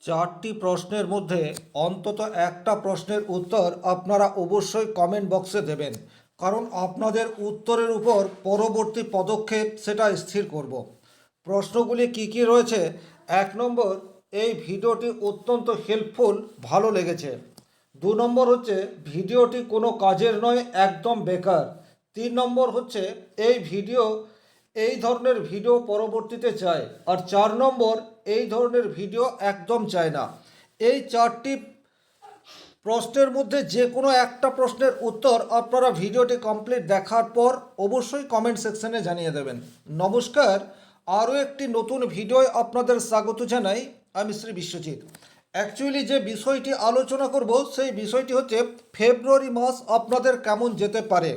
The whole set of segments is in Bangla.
চারটি প্রশ্নের মধ্যে অন্তত একটা প্রশ্নের উত্তর আপনারা অবশ্যই কমেন্ট বক্সে দেবেন, কারণ আপনাদের উত্তরের উপর পরবর্তী পদক্ষেপ সেটা স্থির করব। প্রশ্নগুলি কি কি রয়েছে? 1 নম্বর, এই ভিডিওটি অত্যন্ত হেল্পফুল, ভালো লেগেছে। 2 নম্বর হচ্ছে ভিডিওটি কোনো কাজের নয়, একদম বেকার। 3 নম্বর হচ্ছে এই ধরনের ভিডিও পরবর্তীতে চাই। আর 4 নম্বর, এই ধরনের ভিডিও একদম চায় না। এই চারটি প্রশ্নের মধ্যে যে কোনো একটা প্রশ্নের উত্তর আপনারা ভিডিওটি কমপ্লিট দেখার পর অবশ্যই কমেন্ট সেকশনে জানিয়ে দেবেন। নমস্কার, আরও একটি নতুন ভিডিওয় আপনাদের স্বাগত জানাই। আমি শ্রী বিশ্বজিৎ। অ্যাকচুয়ালি যে বিষয়টি আলোচনা করব সেই বিষয়টি হচ্ছে ফেব্রুয়ারি মাস আপনাদের কেমন যেতে পারে।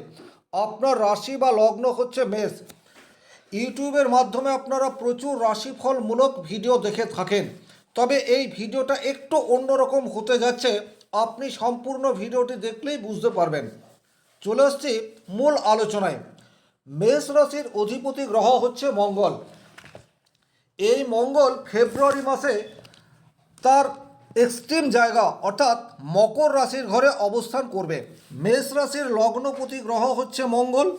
আপনার রাশি বা লগ্ন হচ্ছে মেষ। ইউটিউবের মাধ্যমে আপনারা প্রচুর রাশিফলমূলক ভিডিও দেখে থাকেন, তবে এই ভিডিওটা একটু অন্যরকম হতে যাচ্ছে। আপনি সম্পূর্ণ ভিডিওটি দেখলেই বুঝতে পারবেন। চলে আসছি মূল আলোচনায়। মেষ রাশির অধিপতি গ্রহ হচ্ছে মঙ্গল। এই মঙ্গল ফেব্রুয়ারি মাসে তার এক্সট্রিম জায়গা অর্থাৎ মকর রাশির ঘরে অবস্থান করবে। মেষ রাশির লগ্নপতি গ্রহ হচ্ছে মঙ্গল।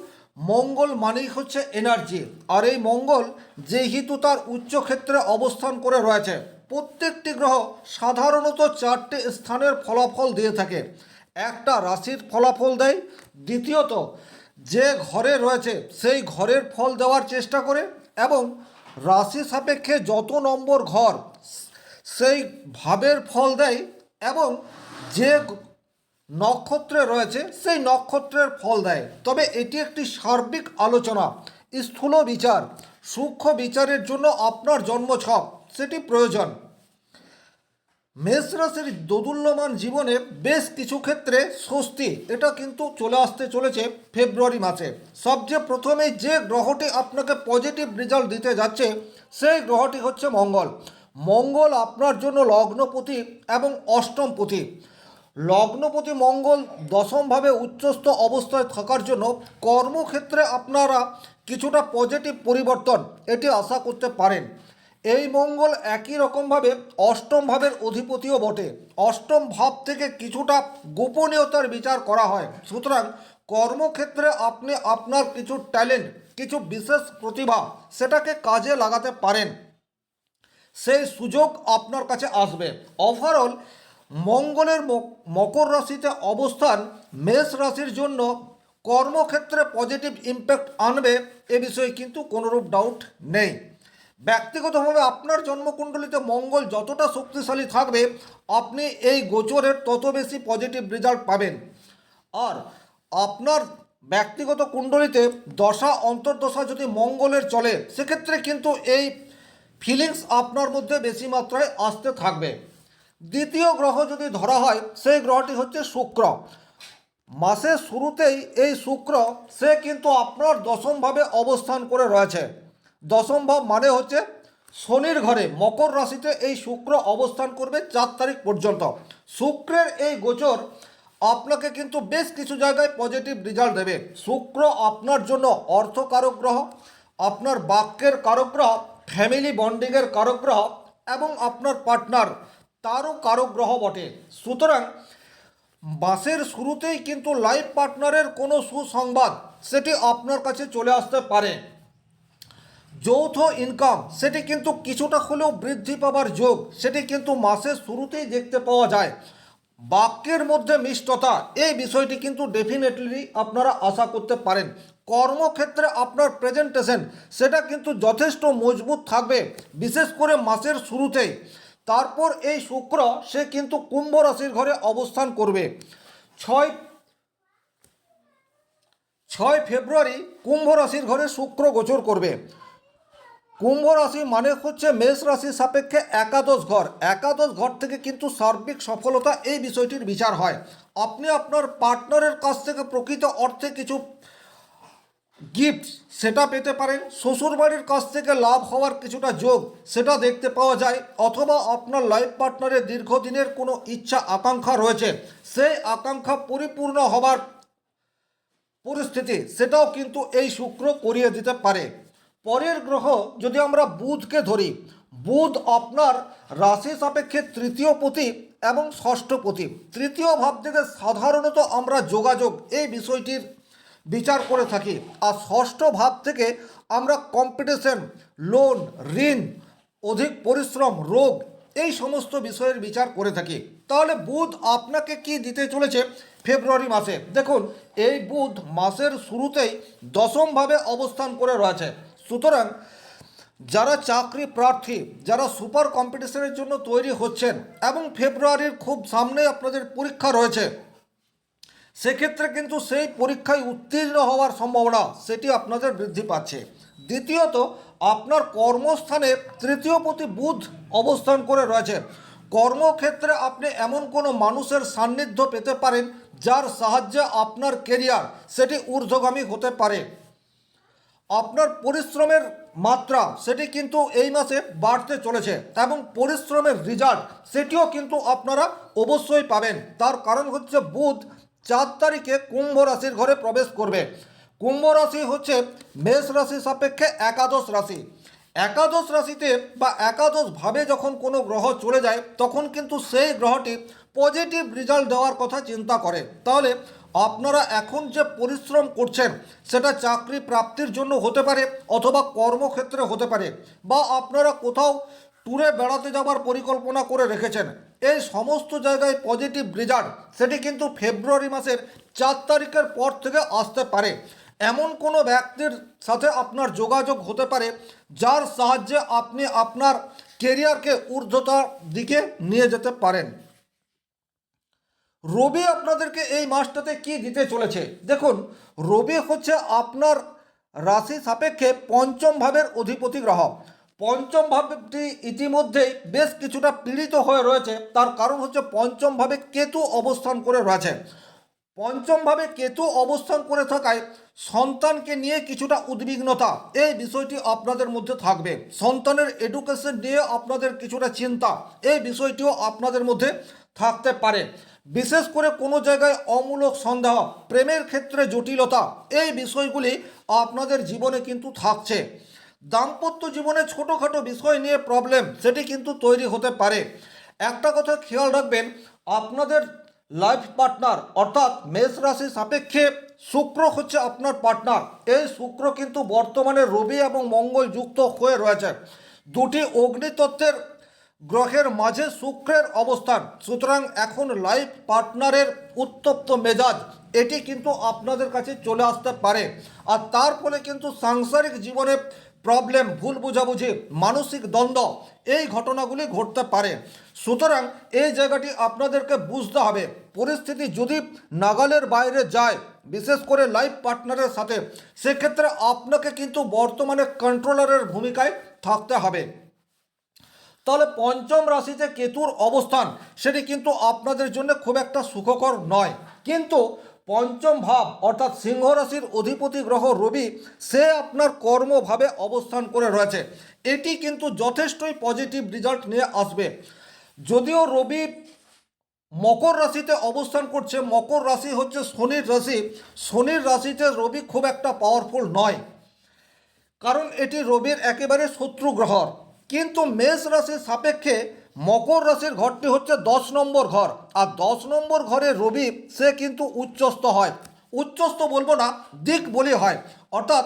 মঙ্গল মানেই হচ্ছে এনার্জি। আর এই মঙ্গল যেহেতু তার উচ্চক্ষেত্রে অবস্থান করে রয়েছে, প্রত্যেকটি গ্রহ সাধারণত 4টে স্থানের ফলাফল দিয়ে থাকে। একটা রাশির ফলাফল দেয়, দ্বিতীয়ত যে ঘরে রয়েছে সেই ঘরের ফল দেওয়ার চেষ্টা করে, এবং রাশি সাপেক্ষে যত নম্বর ঘর সেই ভাবের ফল দেয়, এবং যে নক্ষত্রে রয়েছে সেই নক্ষত্রের ফল দেয়। তবে এটি একটি সার্বিক আলোচনা, স্থূল বিচার, সূক্ষ্ম বিচারের জন্য আপনার জন্মছক সেটি প্রয়োজন। মেষ রাশির দোদুল্যমান জীবনে বেশ কিছু ক্ষেত্রে স্বস্তি এটা কিন্তু চলে আসতে চলেছে ফেব্রুয়ারি মাসে। সবচেয়ে প্রথমে যে গ্রহটি আপনাকে পজিটিভ রেজাল্ট দিতে যাচ্ছে সেই গ্রহটি হচ্ছে মঙ্গল। মঙ্গল আপনার জন্য লগ্নপতি এবং অষ্টমপতি। লগ্নপতি মঙ্গল দশমভাবে উচ্চস্থ অবস্থায় থাকার জন্য কর্মক্ষেত্রে আপনারা কিছুটা পজিটিভ পরিবর্তন এটি আশা করতে পারেন। এই মঙ্গল একই রকমভাবে অষ্টম ভাবের অধিপতিও বটে। অষ্টম ভাব থেকে কিছুটা গোপনীয়তার বিচার করা হয়, সুতরাং কর্মক্ষেত্রে আপনি আপনার কিছু ট্যালেন্ট, কিছু বিশেষ প্রতিভা সেটাকে কাজে লাগাতে পারেন, সেই সুযোগ আপনার কাছে আসবে। ওভারঅল মঙ্গলের মকর রাশিতে অবস্থান মেষ রাশির জন্য কর্মক্ষেত্রে পজিটিভ ইম্প্যাক্ট আনবে, এ বিষয়ে কিন্তু কোনোরূপ ডাউট নেই। ব্যক্তিগতভাবে আপনার জন্মকুণ্ডলিতে মঙ্গল যতটা শক্তিশালী থাকবে আপনি এই গোচরের তত বেশি পজিটিভ রেজাল্ট পাবেন। আর আপনার ব্যক্তিগত কুণ্ডলিতে দশা অন্তর্দশা যদি মঙ্গলের চলে সেক্ষেত্রে কিন্তু এই ফিলিংস আপনার মধ্যে বেশি মাত্রায় আসতে থাকবে। দ্বিতীয় গ্রহ যদি ধরা হয় সেই গ্রহটি হচ্ছে শুক্র। মাসের শুরুতেই এই শুক্র সে কিন্তু আপনার দশমভাবে অবস্থান করে রয়েছে। দশম ভাব মানে হচ্ছে শনির ঘরে, মকর রাশিতে এই শুক্র অবস্থান করবে 4 তারিখ পর্যন্ত। শুক্রের এই গোচর আপনাকে কিন্তু বেশ কিছু জায়গায় পজিটিভ রেজাল্ট দেবে। শুক্র আপনার জন্য অর্থ কারক গ্রহ, আপনার বাক্যের কারক গ্রহ, ফ্যামিলি বন্ডিংয়ের কারক গ্রহ এবং আপনার পার্টনার তারও কারক গ্রহ বটে। সুতরাং মাসের শুরুতেই কিন্তু লাইফ পার্টনারের কোনো সুসংবাদ সেটি আপনার কাছে চলে আসতে পারে। যৌথ ইনকাম সেটি কিন্তু কিছুটা হলেও বৃদ্ধি পাবার যোগ সেটি কিন্তু মাসের শুরুতেই দেখতে পাওয়া যায়। বাক্যের মধ্যে মিষ্টতা এই বিষয়টি কিন্তু ডেফিনেটলি আপনারা আশা করতে পারেন। কর্মক্ষেত্রে আপনার প্রেজেন্টেশন সেটা কিন্তু যথেষ্ট মজবুত থাকবে, বিশেষ করে মাসের শুরুতেই। তারপর এই শুক্র সে কিন্তু কুম্ভ রাশির ঘরে অবস্থান করবে। ছয় 6 ফেব্রুয়ারি কুম্ভ রাশির ঘরে শুক্র গোচর করবে। কুম্ভ রাশি মানে হচ্ছে মেষ রাশির সাপেক্ষে একাদশ ঘর। একাদশ ঘর থেকে কিন্তু সার্বিক সফলতা এই বিষয়টির বিচার হয়। আপনি আপনার পার্টনারের কাছ থেকে প্রকৃত অর্থে কিছু গিফট সেটা পেতে পারেন। শ্বশুরবাড়ির কাছ থেকে লাভ হওয়ার কিছুটা যোগ সেটা দেখতে পাওয়া যায়, অথবা আপনার লাইফ পার্টনারের দীর্ঘদিনের কোনো ইচ্ছা আকাঙ্ক্ষা রয়েছে, সেই আকাঙ্ক্ষা পরিপূর্ণ হবার পরিস্থিতি সেটাও কিন্তু এই শুক্র করিয়ে দিতে পারে। পরের গ্রহ যদি আমরা বুধকে ধরি, বুধ আপনার রাশি সাপেক্ষে তৃতীয় পতি এবং ষষ্ঠ পতি। তৃতীয় ভাব থেকে সাধারণত আমরা যোগাযোগ এই বিষয়টির বিচার করে থাকি, আর ষষ্ঠ ভাব থেকে আমরা কম্পিটিশন, লোন, ঋণ, অধিক পরিশ্রম, রোগ এই সমস্ত বিষয়ের বিচার করে থাকি। তাহলে বুধ আপনাকে কি দিতে চলেছে ফেব্রুয়ারি মাসে? দেখুন, এই বুধ মাসের শুরুতেই দশমভাবে অবস্থান করে রয়েছে। সুতরাং যারা চাকরি প্রার্থী, যারা সুপার কম্পিটিশনের জন্য তৈরি হচ্ছেন এবং ফেব্রুয়ারির খুব সামনে আপনাদের পরীক্ষা রয়েছে, সেক্ষেত্রে কিন্তু সেই পরীক্ষায় উত্তীর্ণ হওয়ার সম্ভাবনা সেটি আপনাদের বৃদ্ধি পাচ্ছে। দ্বিতীয়ত, আপনার কর্মস্থানে তৃতীয় পতি বুধ অবস্থান করে রয়েছে। কর্মক্ষেত্রে আপনি এমন কোনো মানুষের সান্নিধ্য পেতে পারেন যার সাহায্যে আপনার কেরিয়ার সেটি ঊর্ধ্বগামী হতে পারে। আপনার পরিশ্রমের মাত্রা সেটি কিন্তু এই মাসে বাড়তে চলেছে এবং পরিশ্রমের রেজাল্ট সেটিও কিন্তু আপনারা অবশ্যই পাবেন। তার কারণ হচ্ছে বুধ 4 তারিখে কুম্ভ রাশির ঘরে প্রবেশ করবে। কুম্ভ রাশি হচ্ছে মেষ রাশি সাপেক্ষে একাদশ রাশি। একাদশ রাশিতে বা একাদশভাবে যখন কোনো গ্রহ চলে যায় তখন কিন্তু সেই গ্রহটি পজিটিভ রেজাল্ট দেওয়ার কথা চিন্তা করে। তাহলে আপনারা এখন যে পরিশ্রম করছেন সেটা চাকরি প্রাপ্তির জন্য হতে পারে অথবা কর্মক্ষেত্রে হতে পারে, বা আপনারা কোথাও ট্যুরে বেড়াতে যাওয়ার পরিকল্পনা করে রেখেছেন, এই সমস্ত জায়গায় পজিটিভ রেজাল্ট সেটি কিন্তু ফেব্রুয়ারি মাসের 4 তারিখের পর থেকে আসতে পারে। এমন কোনো ব্যক্তির সাথে আপনার যোগাযোগ হতে পারে যার সাহায্যে আপনি আপনার কেরিয়ারকে ঊর্ধ্বতার দিকে নিয়ে যেতে পারেন। রবি আপনাদেরকে এই মাসটাতে কি দিতে চলেছে? দেখুন, রবি হচ্ছে আপনার রাশি সাপেক্ষে পঞ্চম ভাবের অধিপতি গ্রহ। পঞ্চম ভাবটি ইতিমধ্যেই বেশ কিছুটা পীড়িত হয়ে রয়েছে। তার কারণ হচ্ছে পঞ্চম ভাবে কেতু অবস্থান করে রয়েছে। পঞ্চমভাবে কেতু অবস্থান করে থাকায় সন্তানকে নিয়ে কিছুটা উদ্বিগ্নতা এই বিষয়টি আপনাদের মধ্যে থাকবে। সন্তানের এডুকেশন নিয়ে আপনাদের কিছুটা চিন্তা এই বিষয়টিও আপনাদের মধ্যে থাকতে পারে। বিশেষ করে কোনো জায়গায় অমূলক সন্দেহ, প্রেমের ক্ষেত্রে জটিলতা এই বিষয়গুলি আপনাদের জীবনে কিন্তু থাকছে। দাম্পত্য জীবনে ছোটোখাটো বিষয় নিয়ে প্রবলেম সেটি কিন্তু তৈরি হতে পারে। একটা কথা খেয়াল রাখবেন, আপনাদের লাইফ পার্টনার অর্থাৎ মেষ রাশি সাপেক্ষে শুক্র হচ্ছে আপনার পার্টনার। এই শুক্র কিন্তু বর্তমানে রবি এবং মঙ্গল যুক্ত হয়ে রয়েছে। দুটি অগ্নিতত্ত্বের গ্রহের মাঝে শুক্রের অবস্থান। সুতরাং এখন লাইফ পার্টনারের উত্তপ্ত মেজাজ এটি কিন্তু আপনাদের কাছে চলে আসতে পারে, আর তার ফলে কিন্তু সাংসারিক জীবনে প্রবলেম, ভুল বোঝাবুঝি, মানসিক দ্বন্দ্ব এই ঘটনাগুলি ঘটতে পারে। সুতরাং এই জায়গাটি আপনাদেরকে বুঝতে হবে, পরিস্থিতি যদি নাগালের বাইরে যায় বিশেষ করে লাইফ পার্টনারের সাথে, সেক্ষেত্রে আপনাকে কিন্তু বর্তমানে কন্ট্রোলারের ভূমিকায় থাকতে হবে। তাহলে পঞ্চম রাশিতে কেতুর অবস্থান সেটি কিন্তু আপনাদের জন্য খুব একটা সুখকর নয়। কিন্তু পঞ্চম ভাব অর্থাৎ সিংহ রাশির অধিপতি গ্রহ রবি সে আপনার কর্মভাবে অবস্থান করে রয়েছে। এটি কিন্তু যথেষ্টই পজিটিভ রেজাল্ট নিয়ে আসবে। যদিও রবি মকর রাশিতে অবস্থান করছে, মকর রাশি হচ্ছে শনির রাশি, শনির রাশিতে রবি খুব একটা পাওয়ারফুল নয়, কারণ এটি রবির একেবারে শত্রু গ্রহ। কিন্তু মেষ রাশির সাপেক্ষে মকর রাশির ঘরটি হচ্ছে 10 নম্বর ঘর, আর 10 নম্বর ঘরে রবি সে কিন্তু উচ্চস্থ হয়। উচ্চস্থ বলবো না, দিক বলি হয়, অর্থাৎ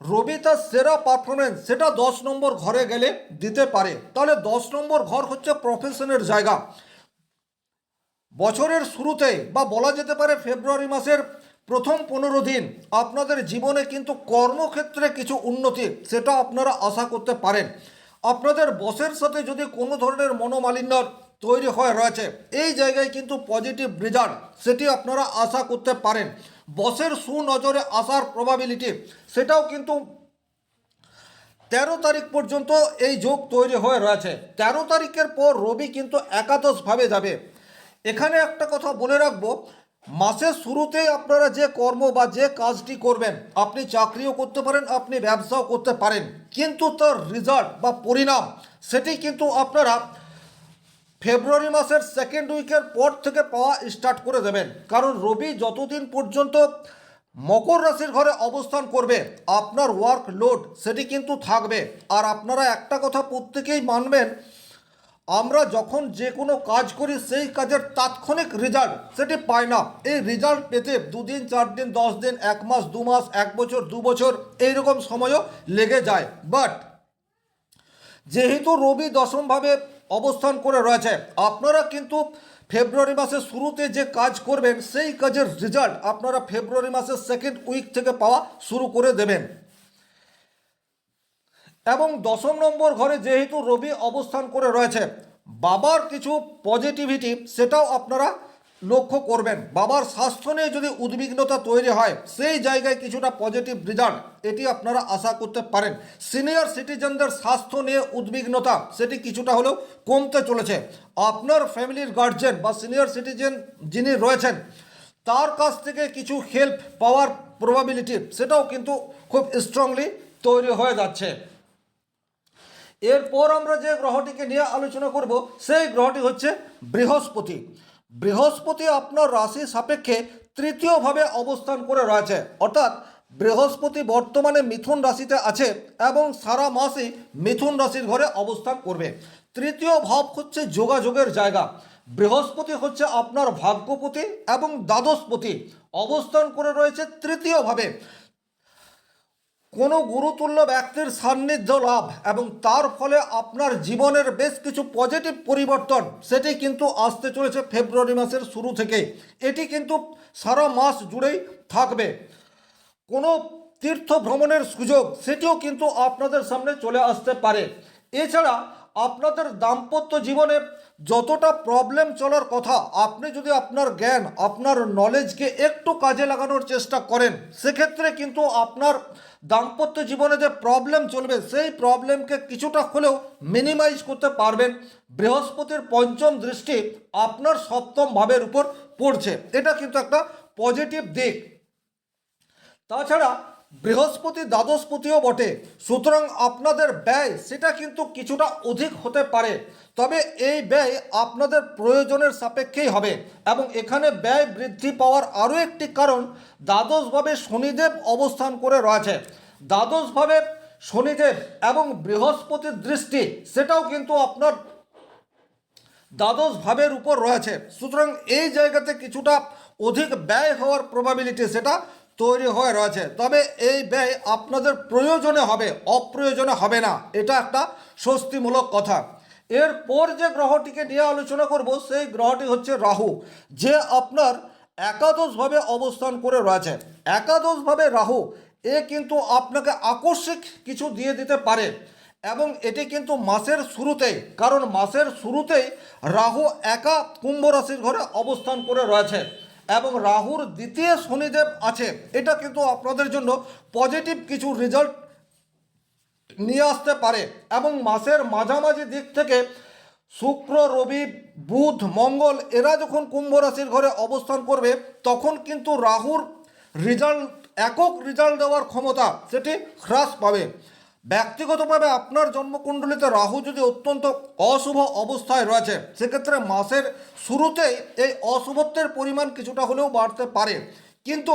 রবি তার সেরা পারফরমেন্স সেটা 10 নম্বর ঘরে গেলে দিতে পারে। তাহলে 10 নম্বর ঘর হচ্ছে প্রফেশনের জায়গা। বছরের শুরুতে বা বলা যেতে পারে ফেব্রুয়ারি মাসের প্রথম 15 দিন আপনাদের জীবনে কিন্তু কর্মক্ষেত্রে কিছু উন্নতি সেটা আপনারা আশা করতে পারেন। আপনাদের বসের সাথে যদি কোনো ধরনের মনোমালিন্য তৈরি হয়ে রয়েছে, এই জায়গায় কিন্তু পজিটিভ রেজাল্ট সেটি আপনারা আশা করতে পারেন। বসের সুনজরে আসার প্রবাবিলিটি সেটাও কিন্তু 13 তারিখ পর্যন্ত এই যোগ তৈরি হয়ে রয়েছে। 13 তারিখের পর রবি কিন্তু একাদশভাবে যাবে। এখানে একটা কথা বলে রাখবো, মাসের শুরুতেই আপনারা যে কর্ম বা যে কাজটি করবেন, আপনি চাকরিও করতে পারেন, আপনি ব্যবসাও করতে পারেন, কিন্তু তার রেজাল্ট বা পরিণাম সেটি কিন্তু আপনারা ফেব্রুয়ারি মাসের সেকেন্ড উইকের পর থেকে পাওয়া স্টার্ট করে দেবেন। কারণ রবি যতদিন পর্যন্ত মকর রাশির ঘরে অবস্থান করবে, আপনার ওয়ার্ক লোড সেটি কিন্তু থাকবে। আর আপনারা একটা কথা প্রত্যেকেই মানবেন, আমরা যখন যে কোনো কাজ করি সেই কাজের তাৎক্ষণিক রেজাল্ট সেটি পাই না। এই রেজাল্ট পেতে 2 দিন 4 দিন 10 দিন 1 মাস 2 মাস 1 বছর 2 বছর এইরকম সময়ও লেগে যায়। বাট যেহেতু রবি দশমভাবে অবস্থান করে রয়েছে, আপনারা কিন্তু ফেব্রুয়ারি মাসের শুরুতে যে কাজ করবেন সেই কাজের রেজাল্ট আপনারা ফেব্রুয়ারি মাসের সেকেন্ড উইক থেকে পাওয়া শুরু করে দেবেন। এবং 10 নম্বর ঘরে যেহেতু রবি অবস্থান করে রয়েছে, বাবার কিছু পজিটিভিটি সেটাও আপনারা লক্ষ্য করবেন। বাবার স্বাস্থ্য নিয়ে যদি উদ্বিগ্নতা তৈরি হয় সেই জায়গায় কিছুটা পজিটিভ রেজাল্ট এটি আপনারা আশা করতে পারেন। সিনিয়র সিটিজেনদের স্বাস্থ্য নিয়ে উদ্বিগ্নতা সেটি কিছুটা হলেও কমতে চলেছে। আপনার ফ্যামিলির গার্জেন বা সিনিয়র সিটিজেন যিনি রয়েছেন তার কাছ থেকে কিছু হেল্প পাওয়ার প্রবাবিলিটি সেটাও কিন্তু খুব স্ট্রংলি তৈরি হয়ে যাচ্ছে। এরপর আমরা যে গ্রহটিকে নিয়ে আলোচনা করব সেই গ্রহটি হচ্ছে বৃহস্পতি। বৃহস্পতি আপনার রাশি সাপেক্ষে তৃতীয়ভাবে অবস্থান করে রয়েছে, অর্থাৎ বৃহস্পতি বর্তমানে মিথুন রাশিতে আছে এবং সারা মাসই মিথুন রাশির ঘরে অবস্থান করবে। তৃতীয় ভাব হচ্ছে যোগাযোগের জায়গা। বৃহস্পতি হচ্ছে আপনার ভাগ্যপতি এবং দ্বাদশপতি, অবস্থান করে রয়েছে তৃতীয়ভাবে। কোনো গুরুতুল্য ব্যক্তির সান্নিধ্য লাভ এবং তার ফলে আপনার জীবনের বেশ কিছু পজিটিভ পরিবর্তন সেটি কিন্তু আসতে চলেছে ফেব্রুয়ারি মাসের শুরু থেকে। এটি কিন্তু সারা মাস জুড়েই থাকবে। কোনো তীর্থ ভ্রমণের সুযোগ সেটিও কিন্তু আপনাদের সামনে চলে আসতে পারে। এছাড়া আপনাদের দাম্পত্য জীবনে যতটা প্রবলেম চলার কথা, আপনি যদি আপনার জ্ঞান আপনার নলেজকে একটু কাজে লাগানোর চেষ্টা করেন সেক্ষেত্রে কিন্তু আপনার দাম্পত্য জীবনে যে প্রবলেম চলবে সেই প্রবলেমকে কিছুটা হলেও মিনিমাইজ করতে পারবেন। বৃহস্পতির পঞ্চম দৃষ্টি আপনার সপ্তম ভাবের উপর পড়ছে, এটা কিন্তু একটা পজিটিভ দিক। তাছাড়া বৃহস্পতি দ্বাদশপতিও বটে, সুতরাং আপনাদের ব্যয় সেটা কিন্তু কিছুটা অধিক হতে পারে, তবে এই ব্যয় আপনাদের প্রয়োজনের সাপেক্ষেই হবে। এবং এখানে ব্যয় বৃদ্ধি পাওয়ার আরও একটি কারণ, দ্বাদশভাবে শনিদেব অবস্থান করে রয়েছে। দ্বাদশভাবে শনিদেব এবং বৃহস্পতির দৃষ্টি সেটাও কিন্তু আপনার দ্বাদশ ভাবের উপর রয়েছে, সুতরাং এই জায়গাতে কিছুটা অধিক ব্যয় হওয়ার প্রবাবিলিটি সেটা তৈরি হয়ে রয়েছে। তবে এই ব্যয় আপনাদের প্রয়োজনে হবে, অপ্রয়োজনে হবে না, এটা একটা স্বস্তিমূলক কথা। এরপর যে গ্রহটিকে নিয়ে আলোচনা করব সেই গ্রহটি হচ্ছে রাহু, যে আপনার একাদশভাবে অবস্থান করে রয়েছে। একাদশভাবে রাহু এ কিন্তু আপনাকে আকস্মিক কিছু দিয়ে দিতে পারে এবং এটি কিন্তু মাসের শুরুতেই, কারণ মাসের শুরুতেই রাহু একা কুম্ভ রাশির ঘরে অবস্থান করে রয়েছে এবং রাহুর দ্বিতীয় শনিদেব আছে। এটা কিন্তু আপনাদের জন্য পজিটিভ কিছু রেজাল্ট নিয়ে আসতে পারে এবং মাসের মাঝামাঝি দিক থেকে শুক্র রবি বুধ মঙ্গল এরা যখন কুম্ভ রাশির ঘরে অবস্থান করবে তখন কিন্তু রাহুর রেজাল্ট একক রেজাল্ট দেওয়ার ক্ষমতা সেটি হ্রাস পাবে। ব্যক্তিগতভাবে আপনার জন্মকুণ্ডলিতে রাহু যদি অত্যন্ত অশুভ অবস্থায় রয়েছে সেক্ষেত্রে মাসের শুরুতেই এই অশুভত্বের পরিমাণ কিছুটা হলেও বাড়তে পারে, কিন্তু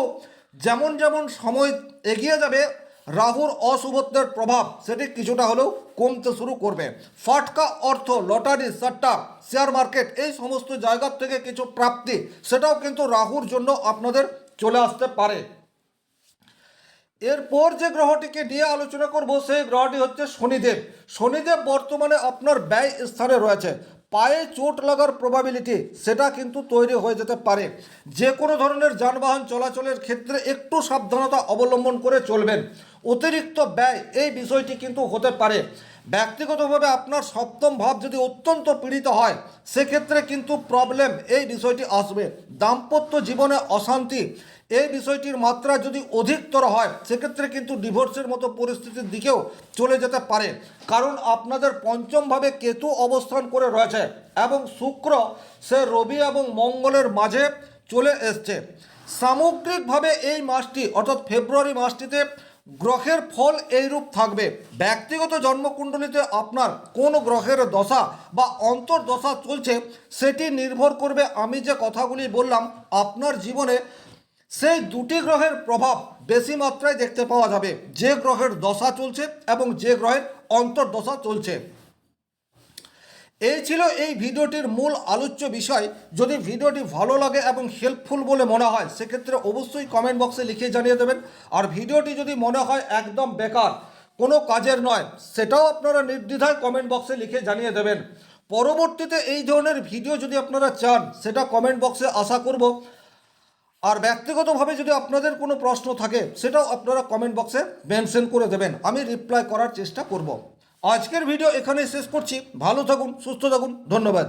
যেমন যেমন সময় এগিয়ে যাবে রাহুর অশুভত্বের প্রভাব সেটি কিছুটা হলেও কমতে শুরু করবে। ফাটকা অর্থ, লটারি, সাট্টা, শেয়ার মার্কেট এই সমস্ত জায়গার থেকে কিছু প্রাপ্তি সেটাও কিন্তু রাহুর জন্য আপনাদের চলে আসতে পারে। এরপর যে গ্রহটিকে নিয়ে আলোচনা করব সেই গ্রহটি হচ্ছে শনিদেব। শনিদেব বর্তমানে আপনার ব্যয় স্থানে রয়েছে। পায়ে চোট লাগার প্রবাবিলিটি সেটা কিন্তু তৈরি হয়ে যেতে পারে। যে কোনো ধরনের যানবাহন চলাচলের ক্ষেত্রে একটু সাবধানতা অবলম্বন করে চলবেন। অতিরিক্ত ব্যয় এই বিষয়টি কিন্তু হতে পারে। ব্যক্তিগতভাবে আপনার সপ্তম ভাব যদি অত্যন্ত পীড়িত হয় সেক্ষেত্রে কিন্তু প্রবলেম এই বিষয়টি আসবে। দাম্পত্য জীবনে অশান্তি এই বিষয়টির মাত্রা যদি অধিকতর হয় সেক্ষেত্রে কিন্তু ডিভোর্সের মতো পরিস্থিতির দিকেও চলে যেতে পারে, কারণ আপনাদের পঞ্চমভাবে কেতু অবস্থান করে রয়েছে এবং শুক্র সে রবি এবং মঙ্গলের মাঝে চলে এসছে। সামগ্রিকভাবে এই মাসটি অর্থাৎ ফেব্রুয়ারি মাসটিতে গ্রহের ফল এইরূপ থাকবে। ব্যক্তিগত জন্মকুণ্ডলিতে আপনার কোন গ্রহের দশা বা অন্তর্দশা চলছে সেটি নির্ভর করবে আমি যে কথাগুলি বললাম আপনার জীবনে সেই দুটি গ্রহের প্রভাব বেশি মাত্রায় দেখতে পাওয়া যাবে, যে গ্রহের দশা চলছে এবং যে গ্রহের অন্তর্দশা চলছে। এই ছিল এই ভিডিওটির মূল আলোচ্য বিষয়। যদি ভিডিওটি ভালো লাগে এবং হেল্পফুল বলে মনে হয় সেক্ষেত্রে অবশ্যই কমেন্ট বক্সে লিখে জানিয়ে দেবেন। আর ভিডিওটি যদি মনে হয় একদম বেকার, কোনো কাজের নয়, সেটাও আপনারা নির্দ্বিধায় কমেন্ট বক্সে লিখে জানিয়ে দেবেন। পরবর্তীতে এই ধরনের ভিডিও যদি আপনারা চান সেটা কমেন্ট বক্সে আশা করব। আর ব্যক্তিগতভাবে যদি আপনাদের কোনো প্রশ্ন থাকে সেটাও আপনারা কমেন্ট বক্সে মেনশন করে দেবেন, আমি রিপ্লাই করার চেষ্টা করব। আজকের ভিডিও এখানেই শেষ করছি। ভালো থাকুন, সুস্থ থাকুন, ধন্যবাদ।